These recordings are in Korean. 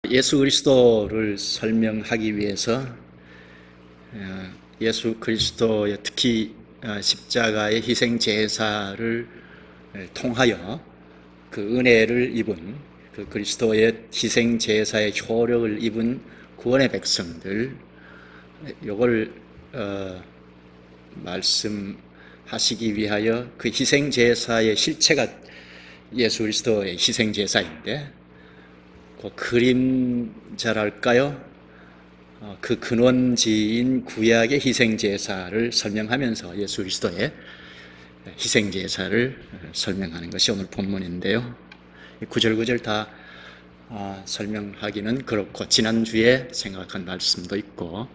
예수 그리스도를 설명하기 위해서 예수 그리스도의 특히 십자가의 희생 제사를 통하여 그 은혜를 입은 그 그리스도의 희생 제사의 효력을 입은 구원의 백성들 요걸 말씀하시기 위하여 그 희생 제사의 실체가 예수 그리스도의 희생 제사인데 그 그림자랄까요? 그 근원지인 구약의 희생제사를 설명하면서 예수 그리스도의 희생제사를 설명하는 것이 오늘 본문인데요. 구절구절 다 설명하기는 그렇고 지난주에 생각한 말씀도 있고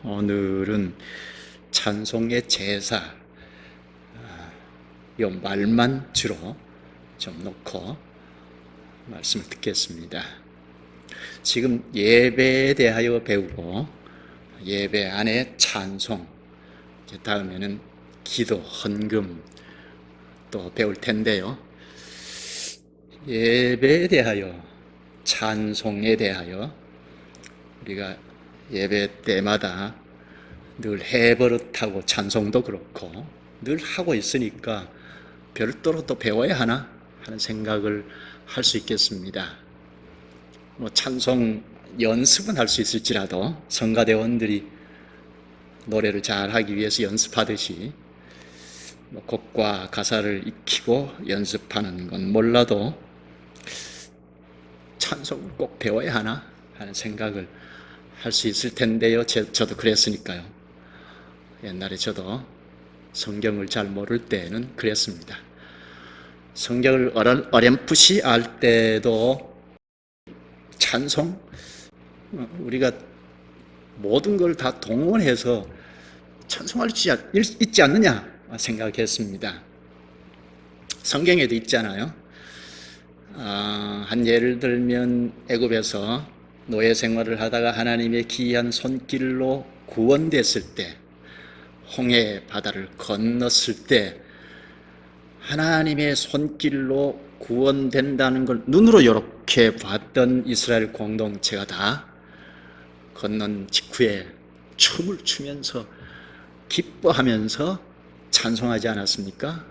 오늘은 찬송의 제사 이 말만 주로 좀 놓고 말씀을 듣겠습니다. 지금 예배에 대하여 배우고 예배 안에 찬송, 다음에는 기도, 헌금 또 배울 텐데요. 예배에 대하여, 찬송에 대하여 우리가 예배 때마다 늘 해버릇하고 찬송도 그렇고 늘 하고 있으니까 별도로 또 배워야 하나 하는 생각을 할 수 있겠습니다. 찬송 연습은 할 수 있을지라도 성가대원들이 노래를 잘 하기 위해서 연습하듯이 곡과 가사를 익히고 연습하는 건 몰라도 찬송을 꼭 배워야 하나 하는 생각을 할 수 있을 텐데요. 저도 그랬으니까요. 옛날에 저도 성경을 잘 모를 때는 그랬습니다. 성경을 어렴풋이 알 때도 찬송, 우리가 모든 걸 다 동원해서 찬송할 수 있지 않느냐 생각했습니다. 성경에도 있잖아요. 한 예를 들면 애굽에서 노예 생활을 하다가 하나님의 기이한 손길로 구원됐을 때, 홍해 바다를 건넜을 때 하나님의 손길로 구원된다는 걸 눈으로 이렇게 봤던 이스라엘 공동체가 다 건넌 직후에 춤을 추면서 기뻐하면서 찬송하지 않았습니까?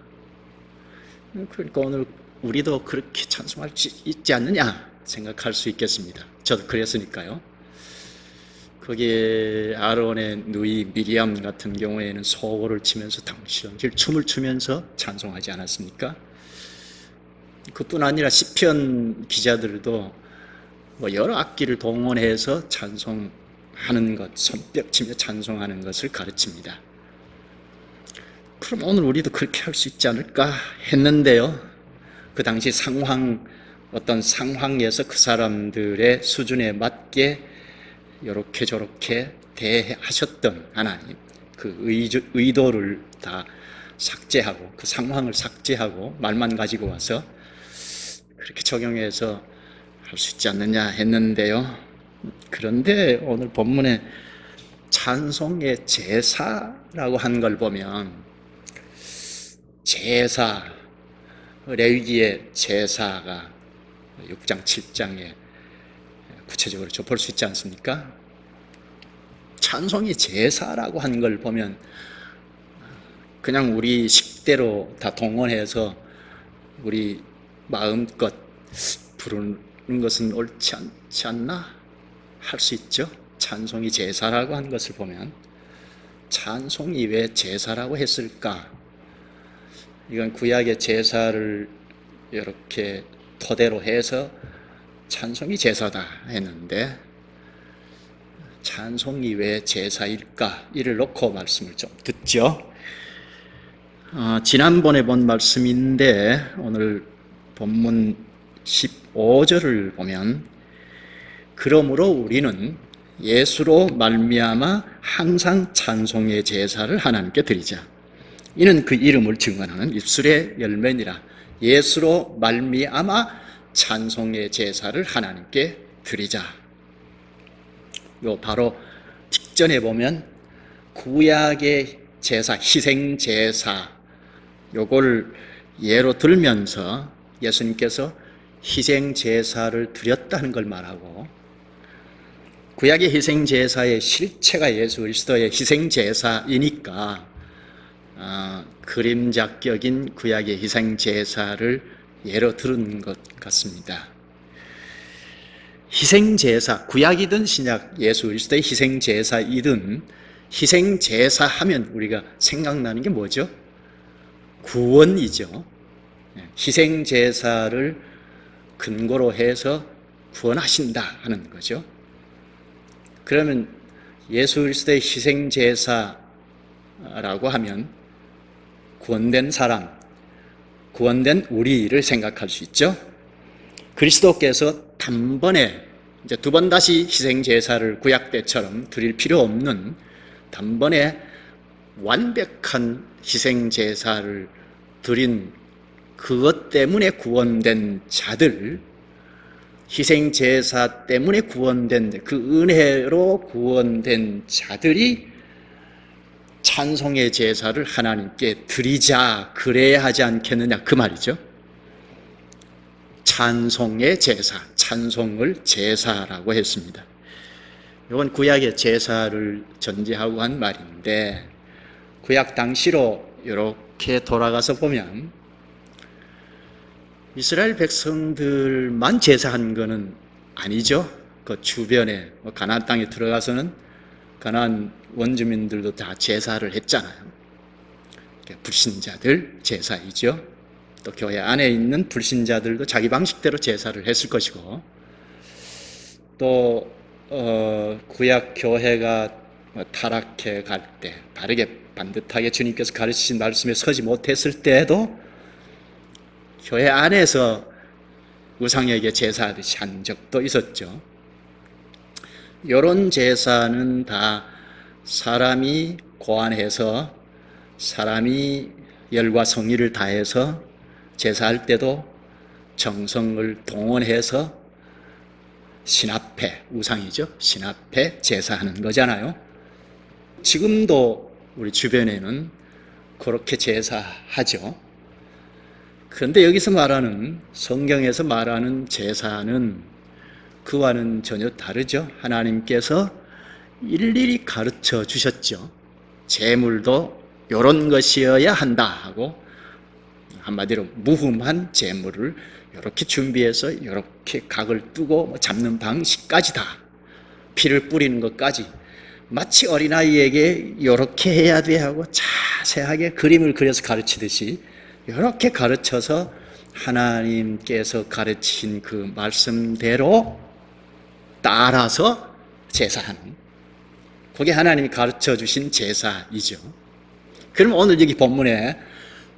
그러니까 오늘 우리도 그렇게 찬송할 수 있지 않느냐 생각할 수 있겠습니다. 저도 그랬으니까요. 거기에 아론의 누이 미리암 같은 경우에는 소고를 치면서 당시를 춤을 추면서 찬송하지 않았습니까? 그뿐 아니라 시편 기자들도 여러 악기를 동원해서 찬송하는 것, 손뼉치며 찬송하는 것을 가르칩니다. 그럼 오늘 우리도 그렇게 할 수 있지 않을까 했는데요. 그 당시 어떤 상황에서 그 사람들의 수준에 맞게 이렇게 저렇게 대하셨던 하나님, 그 의도를 다 삭제하고 그 상황을 삭제하고 말만 가지고 와서 그렇게 적용해서 할 수 있지 않느냐 했는데요. 그런데 오늘 본문에 찬송의 제사라고 한 걸 보면 제사, 레위기의 제사가 6장, 7장에 구체적으로 볼 수 있지 않습니까? 찬송이 제사라고 한 걸 보면 그냥 우리 식대로 다 동원해서 우리 마음껏 부르는 것은 옳지 않지 않나 할 수 있죠. 찬송이 제사라고 한 것을 보면 찬송이 왜 제사라고 했을까? 이건 구약의 제사를 이렇게 토대로 해서 찬송이 제사다 했는데 찬송이 왜 제사일까? 이를 놓고 말씀을 좀 듣죠. 지난번에 본 말씀인데 오늘 본문 15절을 보면 그러므로 우리는 예수로 말미암아 항상 찬송의 제사를 하나님께 드리자. 이는 그 이름을 증언하는 입술의 열매니라. 예수로 말미암아 찬송의 제사를 하나님께 드리자. 요 바로 직전에 보면 구약의 제사, 희생 제사 요걸 예로 들면서 예수님께서 희생 제사를 드렸다는 걸 말하고, 구약의 희생 제사의 실체가 예수 그리스도의 희생 제사이니까 그림자격인 구약의 희생 제사를 예로 들은 것 같습니다. 희생 제사, 구약이든 신약, 예수 그리스도의 희생 제사이든 희생 제사 하면 우리가 생각나는 게 뭐죠? 구원이죠. 희생 제사를 근거로 해서 구원하신다 하는 거죠. 그러면 예수 그리스도의 희생 제사라고 하면 구원된 사람, 구원된 우리를 생각할 수 있죠. 그리스도께서 단번에 이제 두 번 다시 희생 제사를 구약 때처럼 드릴 필요 없는 단번에 완벽한 희생 제사를 드린 그것 때문에 구원된 자들, 희생 제사 때문에 구원된 그 은혜로 구원된 자들이 찬송의 제사를 하나님께 드리자 그래야 하지 않겠느냐 그 말이죠. 찬송의 제사, 찬송을 제사라고 했습니다. 이건 구약의 제사를 전제하고 한 말인데, 구약 당시로 이렇게 돌아가서 보면 이스라엘 백성들만 제사한 것은 아니죠. 그 주변에 가나안 땅에 들어가서는 가나안 원주민들도 다 제사를 했잖아요. 불신자들 제사이죠. 또 교회 안에 있는 불신자들도 자기 방식대로 제사를 했을 것이고, 또 구약 교회가 타락해 갈 때, 바르게 반듯하게 주님께서 가르치신 말씀에 서지 못했을 때에도 교회 안에서 우상에게 제사하듯이 한 적도 있었죠. 이런 제사는 다 사람이 고안해서, 사람이 열과 성의를 다해서 제사할 때도 정성을 동원해서 신 앞에, 우상이죠, 신 앞에 제사하는 거잖아요. 지금도 우리 주변에는 그렇게 제사하죠. 그런데 여기서 말하는, 성경에서 말하는 제사는 그와는 전혀 다르죠. 하나님께서 일일이 가르쳐 주셨죠. 제물도 이런 것이어야 한다 하고, 한마디로 무흠한 제물을 이렇게 준비해서 이렇게 각을 뜨고 잡는 방식까지 다, 피를 뿌리는 것까지 마치 어린아이에게 이렇게 해야 돼 하고 자세하게 그림을 그려서 가르치듯이 이렇게 가르쳐서 하나님께서 가르친 그 말씀대로 따라서 제사하는, 그게 하나님이 가르쳐 주신 제사이죠. 그럼 오늘 여기 본문에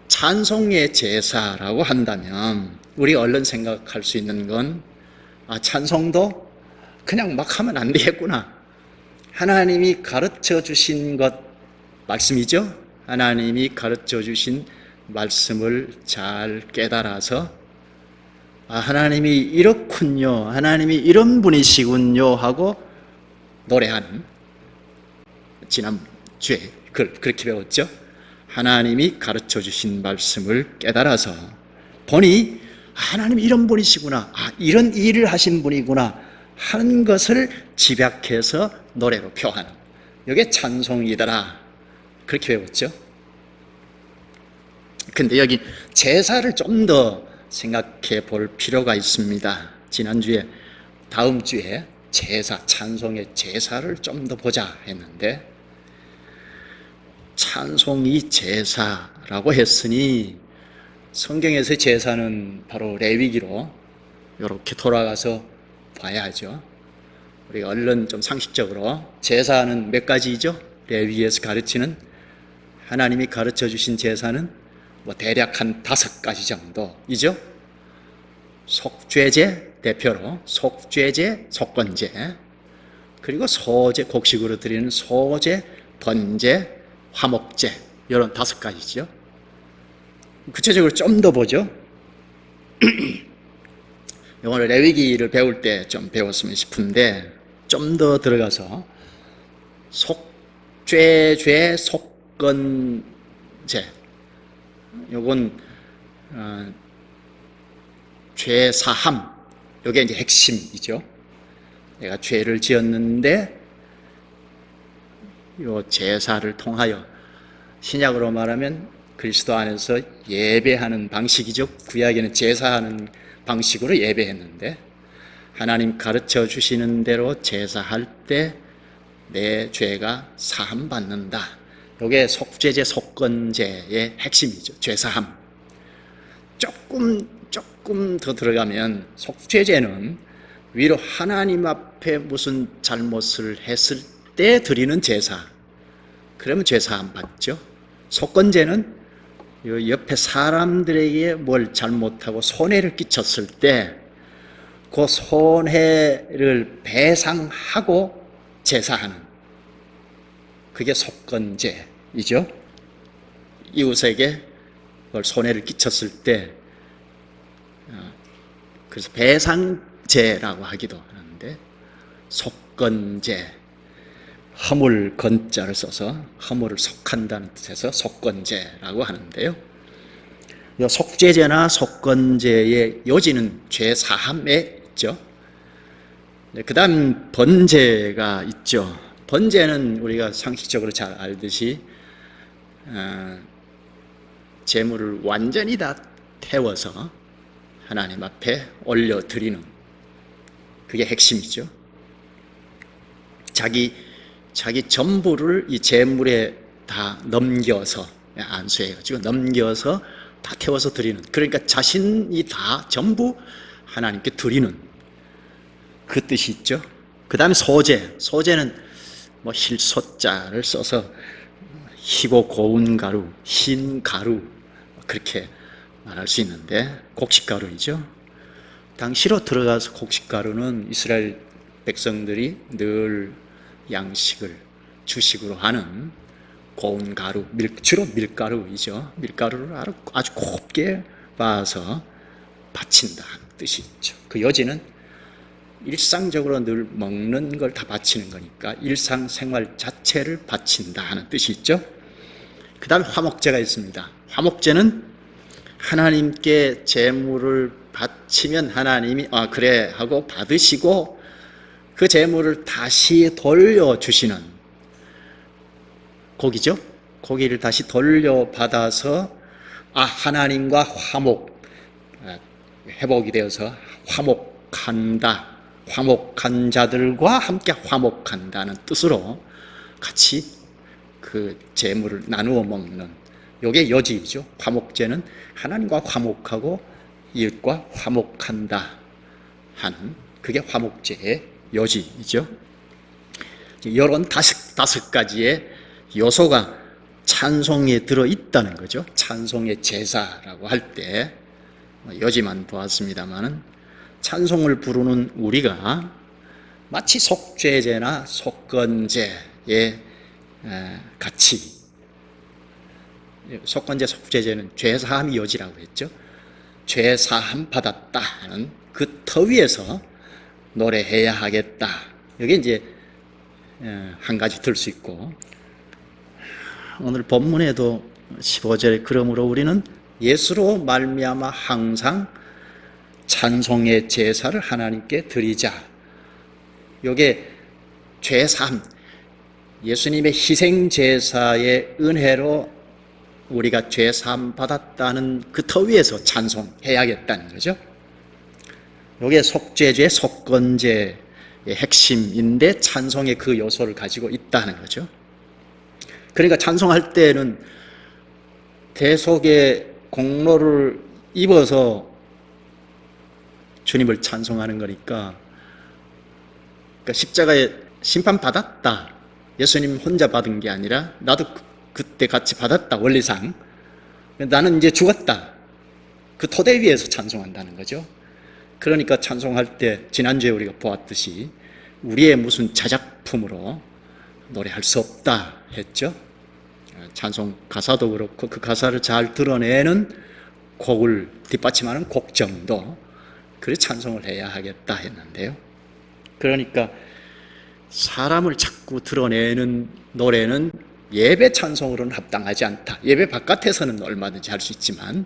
찬송의 제사라고 한다면 우리 얼른 생각할 수 있는 건, 찬송도 그냥 막 하면 안 되겠구나. 하나님이 가르쳐 주신 것, 말씀이죠. 하나님이 가르쳐 주신 말씀을 잘 깨달아서 하나님이 이렇군요, 하나님이 이런 분이시군요 하고 노래하는, 지난주에 그렇게 배웠죠. 하나님이 가르쳐 주신 말씀을 깨달아서 보니 하나님이 이런 분이시구나, 이런 일을 하신 분이구나 하는 것을 집약해서 노래로 표하는, 이게 찬송이더라, 그렇게 배웠죠. 근데 여기 제사를 좀 더 생각해 볼 필요가 있습니다. 지난주에, 다음 주에 제사, 찬송의 제사를 좀 더 보자 했는데, 찬송이 제사라고 했으니 성경에서의 제사는 바로 레위기로 이렇게 돌아가서 봐야죠. 우리가 얼른 좀 상식적으로, 제사는 몇 가지이죠? 레위기에서 가르치는, 하나님이 가르쳐 주신 제사는 대략 한 5가지 정도이죠. 속죄제, 대표로 속죄제, 속건제, 그리고 소제, 곡식으로 드리는 소제, 번제, 화목제, 이런 5가지죠. 구체적으로 좀 더 보죠. 오늘 레위기를 배울 때 좀 배웠으면 싶은데, 좀 더 들어가서 속죄죄, 속건제, 요건 죄 사함, 이게 이제 핵심이죠. 내가 죄를 지었는데 요 제사를 통하여, 신약으로 말하면 그리스도 안에서 예배하는 방식이죠. 구약에는 제사하는 방식으로 예배했는데 하나님 가르쳐 주시는 대로 제사할 때 내 죄가 사함 받는다. 이게 속죄제 속건제의 핵심이죠. 죄사함. 조금 더 들어가면 속죄제는 위로 하나님 앞에 무슨 잘못을 했을 때 드리는 제사, 그러면 죄사함 받죠. 속건제는 옆에 사람들에게 뭘 잘못하고 손해를 끼쳤을 때 그 손해를 배상하고 제사하는, 그게 속건제이죠. 이웃에게 그걸 손해를 끼쳤을 때, 그래서 배상제라고 하기도 하는데, 속건제, 허물 건자를 써서 허물을 속한다는 뜻에서 속건제라고 하는데요. 이 속죄제나 속건제의 요지는 죄 사함에 있죠. 그 다음 번제가 있죠. 번제는 우리가 상식적으로 잘 알듯이 제물을 완전히 다 태워서 하나님 앞에 올려드리는, 그게 핵심이죠. 자기 전부를 이 제물에 다 넘겨서, 안수해가지고 넘겨서 다 태워서 드리는, 그러니까 자신이 다 전부 하나님께 드리는 그 뜻이 있죠. 그 다음에 소제는 뭐 힐소자를 써서 희고 고운 가루, 흰 가루, 그렇게 말할 수 있는데 곡식가루이죠. 당시로 들어가서 곡식가루는 이스라엘 백성들이 늘 양식을 주식으로 하는 고운 가루, 주로 밀가루이죠. 밀가루를 아주 곱게 빻아서 바친다는 뜻이 있죠. 그 요지는 일상적으로 늘 먹는 걸 다 바치는 거니까 일상생활 자체를 바친다 하는 뜻이 있죠. 그 다음에 화목제가 있습니다. 화목제는 하나님께 제물을 바치면 하나님이 그래 하고 받으시고 그 제물을 다시 돌려주시는, 고기죠. 고기를 다시 돌려받아서 하나님과 회복이 되어서 화목한다, 화목한 자들과 함께 화목한다는 뜻으로 같이 그 제물을 나누어 먹는, 요게 요지이죠. 화목제는 하나님과 화목하고 이웃과 화목한다 하는, 그게 화목제의 요지이죠. 이런 다섯 가지의 요소가 찬송에 들어있다는 거죠. 찬송의 제사라고 할 때 요지만 보았습니다마는, 찬송을 부르는 우리가 마치 속죄제나 속건제에 같이, 속건제 속죄제는 죄사함이 요지라고 했죠. 죄사함 받았다 하는 그 터 위에서 노래해야 하겠다. 이게 이제 한 가지 들 수 있고, 오늘 본문에도 15절에 그러므로 우리는 예수로 말미암아 항상 찬송의 제사를 하나님께 드리자. 이게 죄사함, 예수님의 희생 제사의 은혜로 우리가 죄사함 받았다는 그 터 위에서 찬송해야겠다는 거죠. 이게 속죄제, 속건제의 핵심인데 찬송의 그 요소를 가지고 있다는 거죠. 그러니까 찬송할 때는 대속의 공로를 입어서 주님을 찬송하는 거니까, 그러니까 십자가에 심판받았다, 예수님 혼자 받은 게 아니라 나도 그때 같이 받았다, 원리상. 나는 이제 죽었다, 그 토대 위에서 찬송한다는 거죠. 그러니까 찬송할 때 지난주에 우리가 보았듯이 우리의 무슨 자작품으로 노래할 수 없다 했죠. 찬송 가사도 그렇고 그 가사를 잘 드러내는 곡을 뒷받침하는 곡정도, 그래 찬송을 해야 하겠다 했는데요. 그러니까 사람을 자꾸 드러내는 노래는 예배 찬송으로는 합당하지 않다. 예배 바깥에서는 얼마든지 할 수 있지만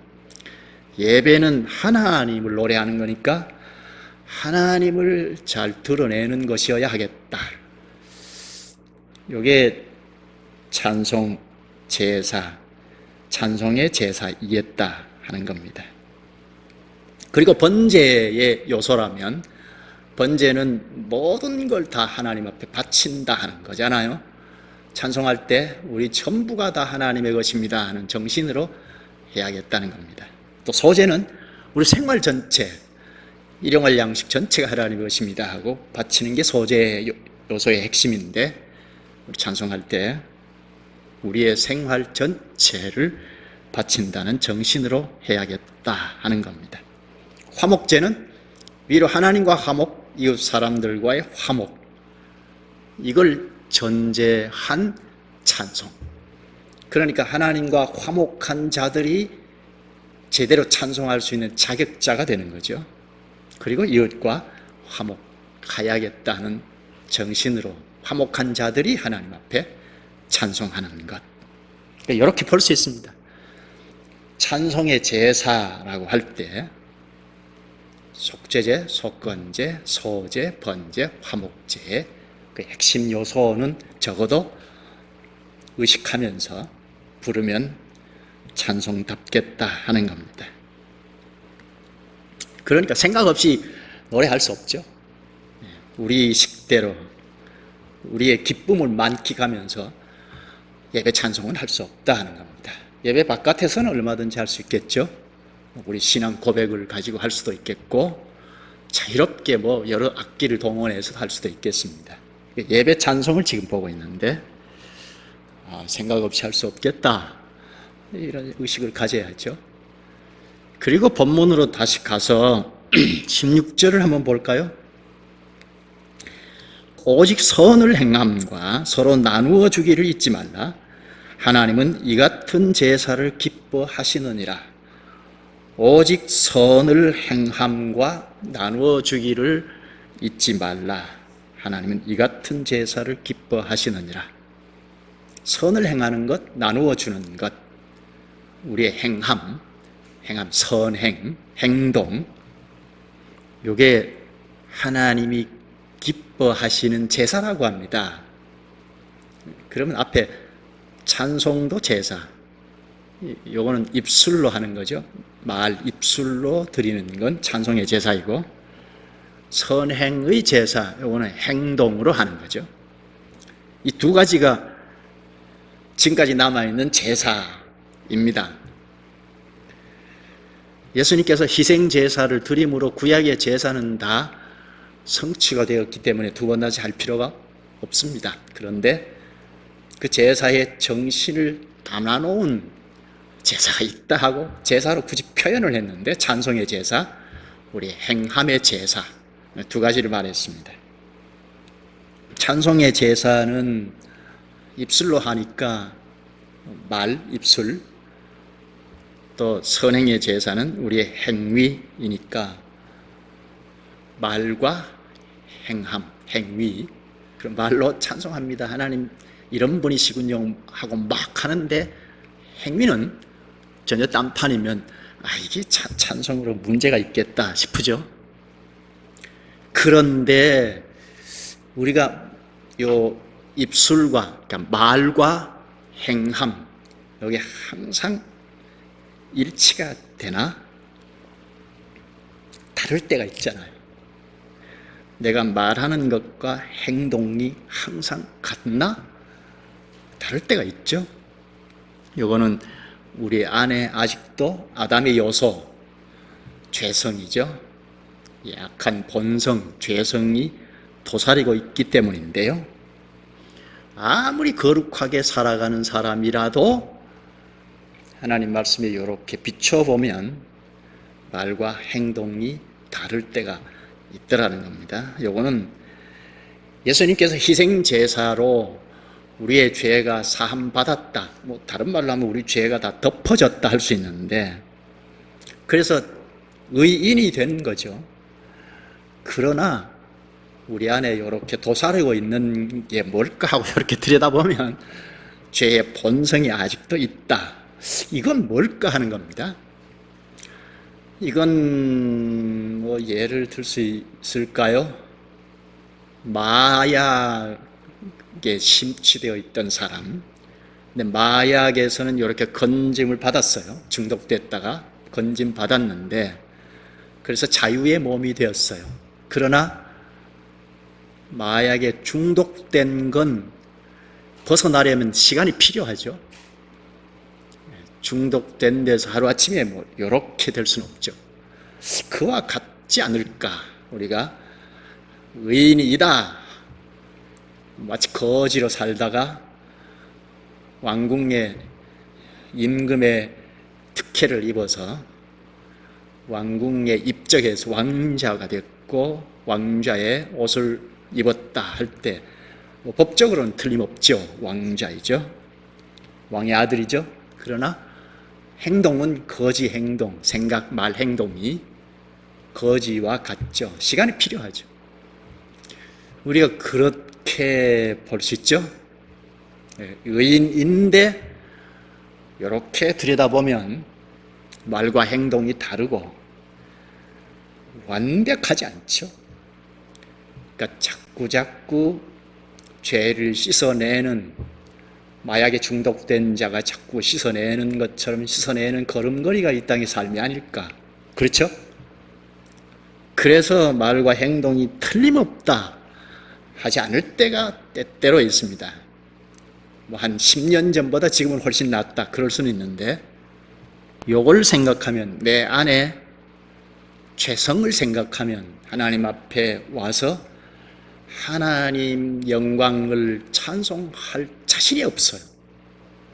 예배는 하나님을 노래하는 거니까 하나님을 잘 드러내는 것이어야 하겠다. 이게 찬송 제사, 찬송의 제사이겠다 하는 겁니다. 그리고 번제의 요소라면 번제는 모든 걸 다 하나님 앞에 바친다 하는 거잖아요. 찬송할 때 우리 전부가 다 하나님의 것입니다 하는 정신으로 해야겠다는 겁니다. 또 소제는 우리 생활 전체, 일용할 양식 전체가 하나님의 것입니다 하고 바치는 게 소제 요소의 핵심인데, 우리 찬송할 때 우리의 생활 전체를 바친다는 정신으로 해야겠다 하는 겁니다. 화목제는 위로 하나님과 화목, 이웃 사람들과의 화목, 이걸 전제한 찬송. 그러니까 하나님과 화목한 자들이 제대로 찬송할 수 있는 자격자가 되는 거죠. 그리고 이웃과 화목하야겠다는 정신으로 화목한 자들이 하나님 앞에 찬송하는 것. 이렇게 볼 수 있습니다. 찬송의 제사라고 할 때 속죄제, 속건제, 소제, 번제, 화목제, 그 핵심 요소는 적어도 의식하면서 부르면 찬송답겠다 하는 겁니다. 그러니까 생각 없이 노래할 수 없죠. 우리 식대로 우리의 기쁨을 만끽하면서 예배 찬송은 할 수 없다 하는 겁니다. 예배 바깥에서는 얼마든지 할 수 있겠죠. 우리 신앙 고백을 가지고 할 수도 있겠고, 자유롭게 여러 악기를 동원해서 할 수도 있겠습니다. 예배 찬송을 지금 보고 있는데 생각 없이 할 수 없겠다, 이런 의식을 가져야죠. 그리고 본문으로 다시 가서 16절을 한번 볼까요? 오직 선을 행함과 서로 나누어 주기를 잊지 말라. 하나님은 이 같은 제사를 기뻐하시느니라. 오직 선을 행함과 나누어 주기를 잊지 말라. 하나님은 이 같은 제사를 기뻐하시느니라. 선을 행하는 것, 나누어 주는 것, 우리의 행함, 선행, 행동, 이게 하나님이 기뻐하시는 제사라고 합니다. 그러면 앞에 찬송도 제사, 요거는 입술로 하는 거죠. 말 입술로 드리는 건 찬송의 제사이고, 선행의 제사, 요거는 행동으로 하는 거죠. 이 두 가지가 지금까지 남아있는 제사입니다. 예수님께서 희생 제사를 드림으로 구약의 제사는 다 성취가 되었기 때문에 두 번 다시 할 필요가 없습니다. 그런데 그 제사의 정신을 담아놓은 제사가 있다 하고 제사로 굳이 표현을 했는데, 찬송의 제사, 우리 행함의 제사, 두 가지를 말했습니다. 찬송의 제사는 입술로 하니까 말, 입술, 또 선행의 제사는 우리의 행위이니까 말과 행함, 행위, 그럼 말로 찬송합니다, 하나님 이런 분이시군요 하고 막 하는데, 행위는 전혀 딴판이면 이게 찬송으로 문제가 있겠다 싶으죠. 그런데 우리가 요 입술과, 그러니까 말과 행함, 여기 항상 일치가 되나? 다를 때가 있잖아요. 내가 말하는 것과 행동이 항상 같나? 다를 때가 있죠. 이거는 우리 안에 아직도 아담의 요소, 죄성이죠. 약한 본성, 죄성이 도사리고 있기 때문인데요. 아무리 거룩하게 살아가는 사람이라도 하나님 말씀에 이렇게 비춰보면 말과 행동이 다를 때가 있더라는 겁니다. 요거는 예수님께서 희생 제사로 우리의 죄가 사함 받았다, 다른 말로 하면 우리 죄가 다 덮어졌다 할 수 있는데, 그래서 의인이 된 거죠. 그러나 우리 안에 이렇게 도사리고 있는 게 뭘까 하고 이렇게 들여다보면 죄의 본성이 아직도 있다. 이건 뭘까 하는 겁니다. 이건 뭐 예를 들 수 있을까요? 마약에 심취되어 있던 사람. 근데 마약에서는 이렇게 건짐을 받았어요. 중독됐다가 건짐 받았는데, 그래서 자유의 몸이 되었어요. 그러나 마약에 중독된 건 벗어나려면 시간이 필요하죠. 중독된 데서 하루아침에 뭐 이렇게 될 수는 없죠. 그와 같지 않을까. 우리가 의인이다, 마치 거지로 살다가 왕궁의 임금의 특혜를 입어서 왕궁에 입적해서 왕자가 됐고 왕자의 옷을 입었다 할 때 뭐 법적으로는 틀림없죠. 왕자이죠. 왕의 아들이죠. 그러나 행동은 거지 행동, 생각, 말, 행동이 거지와 같죠. 시간이 필요하죠. 우리가 그렇게 볼 수 있죠. 의인인데 이렇게 들여다보면 말과 행동이 다르고 완벽하지 않죠. 그러니까 자꾸 죄를 씻어내는, 마약에 중독된 자가 자꾸 씻어내는 것처럼 씻어내는 걸음걸이가 이 땅의 삶이 아닐까. 그렇죠? 그래서 말과 행동이 틀림없다 하지 않을 때가 때때로 있습니다. 뭐 한 10년 전보다 지금은 훨씬 낫다 그럴 수는 있는데, 요걸 생각하면, 내 안에 죄성을 생각하면 하나님 앞에 와서 하나님 영광을 찬송할 자신이 없어요.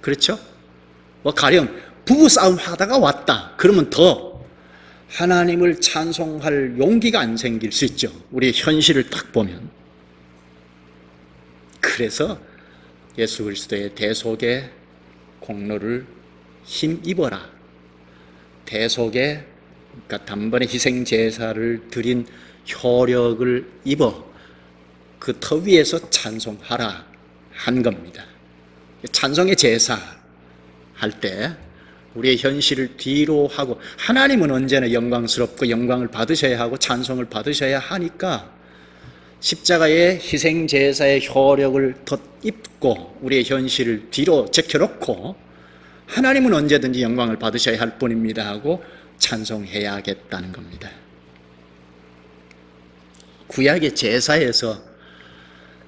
그렇죠? 뭐 가령 부부싸움 하다가 왔다 그러면 더 하나님을 찬송할 용기가 안 생길 수 있죠. 우리 현실을 딱 보면. 그래서 예수 그리스도의 대속의 공로를 힘입어라. 대속의, 그러니까 단번에 희생 제사를 드린 효력을 입어 그 터 위에서 찬송하라 한 겁니다. 찬송의 제사 할 때 우리의 현실을 뒤로 하고, 하나님은 언제나 영광스럽고 영광을 받으셔야 하고 찬송을 받으셔야 하니까 십자가의 희생 제사의 효력을 덧입고 우리의 현실을 뒤로 제켜놓고 하나님은 언제든지 영광을 받으셔야 할 뿐입니다 하고 찬송해야겠다는 겁니다. 구약의 제사에서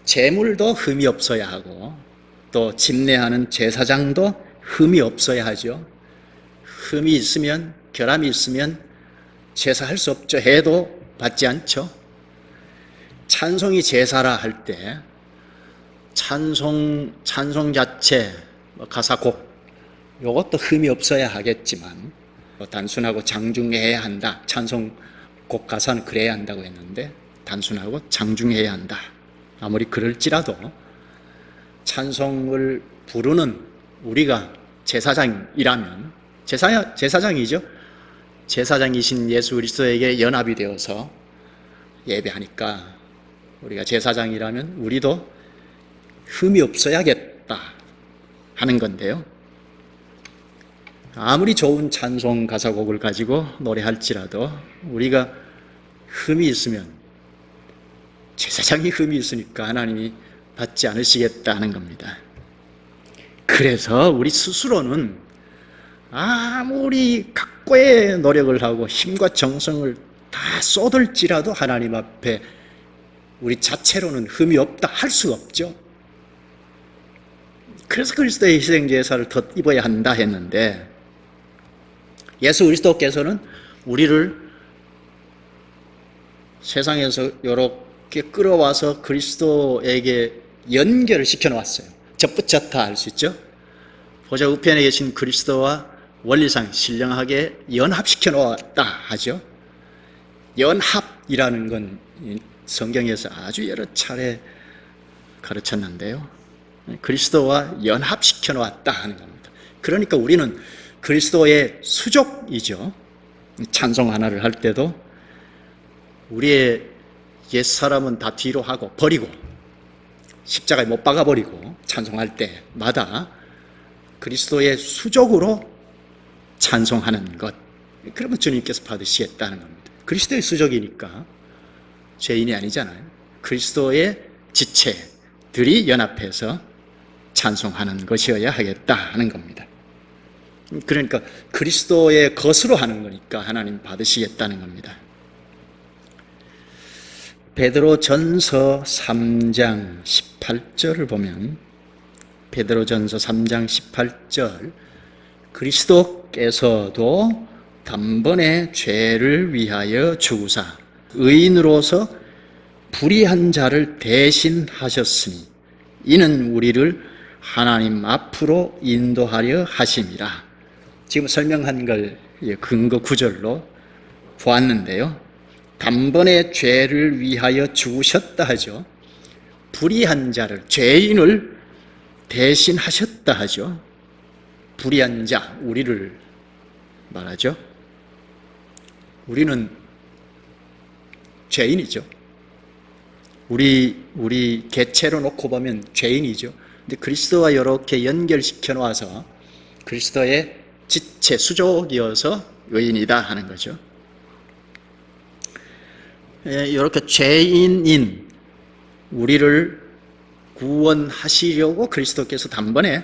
제물도 흠이 없어야 하고 또 집례하는 제사장도 흠이 없어야 하죠. 흠이 있으면, 결함이 있으면 제사할 수 없죠. 해도 받지 않죠. 찬송이 제사라 할 때 찬송 자체, 가사곡 이것도 흠이 없어야 하겠지만, 단순하고 장중해야 한다. 찬송곡 가사는 그래야 한다고 했는데 단순하고 장중해야 한다. 아무리 그럴지라도 찬송을 부르는 우리가 제사장이라면, 제사장이죠. 제사장이신 예수 그리스도에게 연합이 되어서 예배하니까 우리가 제사장이라면 우리도 흠이 없어야겠다 하는 건데요. 아무리 좋은 찬송 가사곡을 가지고 노래할지라도 우리가 흠이 있으면, 제사장이 흠이 있으니까 하나님이 받지 않으시겠다는 겁니다. 그래서 우리 스스로는 아무리 각고의 노력을 하고 힘과 정성을 다 쏟을지라도 하나님 앞에 우리 자체로는 흠이 없다 할 수가 없죠. 그래서 그리스도의 희생제사를 덧입어야 한다 했는데, 예수 그리스도께서는 우리를 세상에서 이렇게 끌어와서 그리스도에게 연결을 시켜놓았어요. 접붙였다 할 수 있죠. 보좌 우편에 계신 그리스도와 원리상 신령하게 연합시켜 놓았다 하죠. 연합이라는 건 성경에서 아주 여러 차례 가르쳤는데요. 그리스도와 연합시켜 놓았다 하는 겁니다. 그러니까 우리는 그리스도의 수족이죠. 찬송 하나를 할 때도 우리의 옛사람은 다 뒤로 하고 버리고 십자가에 못 박아버리고 찬송할 때마다 그리스도의 수족으로 찬송하는 것, 그러면 주님께서 받으시겠다는 겁니다. 그리스도의 수족이니까 죄인이 아니잖아요. 그리스도의 지체들이 연합해서 찬송하는 것이어야 하겠다 하는 겁니다. 그러니까 그리스도의 것으로 하는 거니까 하나님 받으시겠다는 겁니다. 베드로전서 3장 18절을 보면 베드로전서 3장 18절 그리스도께서도 단번에 죄를 위하여 죽으사 의인으로서 불의한 자를 대신하셨으니 이는 우리를 하나님 앞으로 인도하려 하심이라. 지금 설명한 걸 근거 구절로 보았는데요. 단번에 죄를 위하여 죽으셨다 하죠. 불의한 자를, 죄인을 대신하셨다 하죠. 불의한 자, 우리를 말하죠. 우리는 죄인이죠. 우리 개체로 놓고 보면 죄인이죠. 근데 그리스도와 이렇게 연결시켜 놓아서 그리스도의 지체, 수족이어서 의인이다 하는 거죠. 이렇게 죄인인 우리를 구원하시려고 그리스도께서 단번에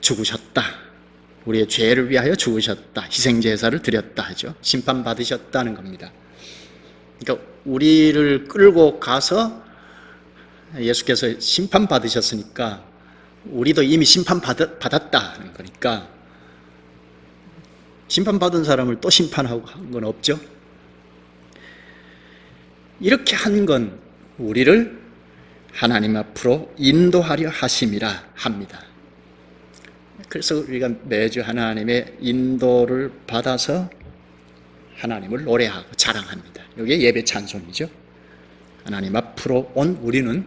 죽으셨다. 우리의 죄를 위하여 죽으셨다. 희생제사를 드렸다 하죠. 심판받으셨다는 겁니다. 그러니까 우리를 끌고 가서 예수께서 심판받으셨으니까 우리도 이미 심판받았다는 거니까 심판받은 사람을 또 심판하고 한 건 없죠. 이렇게 한 건 우리를 하나님 앞으로 인도하려 하심이라 합니다. 그래서 우리가 매주 하나님의 인도를 받아서 하나님을 노래하고 자랑합니다. 이게 예배 찬송이죠. 하나님 앞으로 온 우리는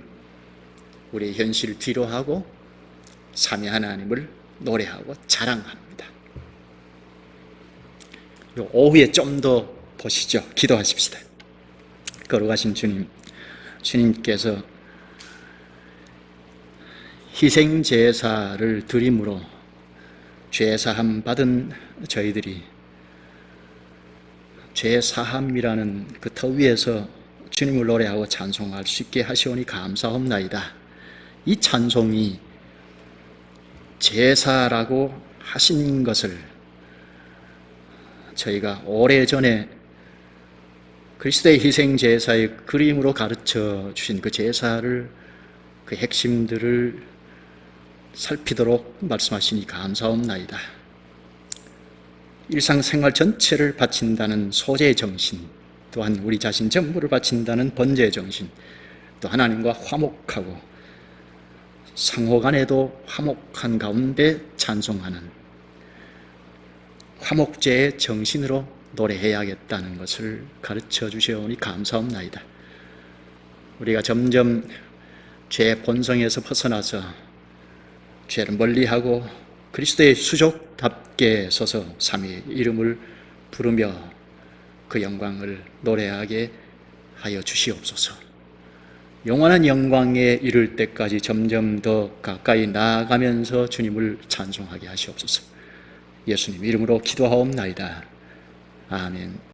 우리의 현실을 뒤로하고 삼위 하나님을 노래하고 자랑합니다. 오후에 좀 더 보시죠. 기도하십시다. 거룩하신 주님, 주님께서 희생제사를 드림으로 죄사함 받은 저희들이 죄사함이라는 그 터 위에서 주님을 노래하고 찬송할 수 있게 하시오니 감사합나이다. 이 찬송이 제사라고 하신 것을 저희가 오래전에 그리스도의 희생제사의 그림으로 가르쳐 주신 그 제사를 그 핵심들을 살피도록 말씀하시니 감사합나이다. 일상생활 전체를 바친다는 소재의 정신, 또한 우리 자신 전부를 바친다는 번제의 정신, 또 하나님과 화목하고 상호간에도 화목한 가운데 찬송하는 화목제의 정신으로 노래해야겠다는 것을 가르쳐 주시오니 감사합나이다. 우리가 점점 죄 본성에서 벗어나서 죄를 멀리하고 그리스도의 수족답게 서서 삼위의 이름을 부르며 그 영광을 노래하게 하여 주시옵소서. 영원한 영광에 이를 때까지 점점 더 가까이 나아가면서 주님을 찬송하게 하시옵소서. 예수님 이름으로 기도하옵나이다. 아멘.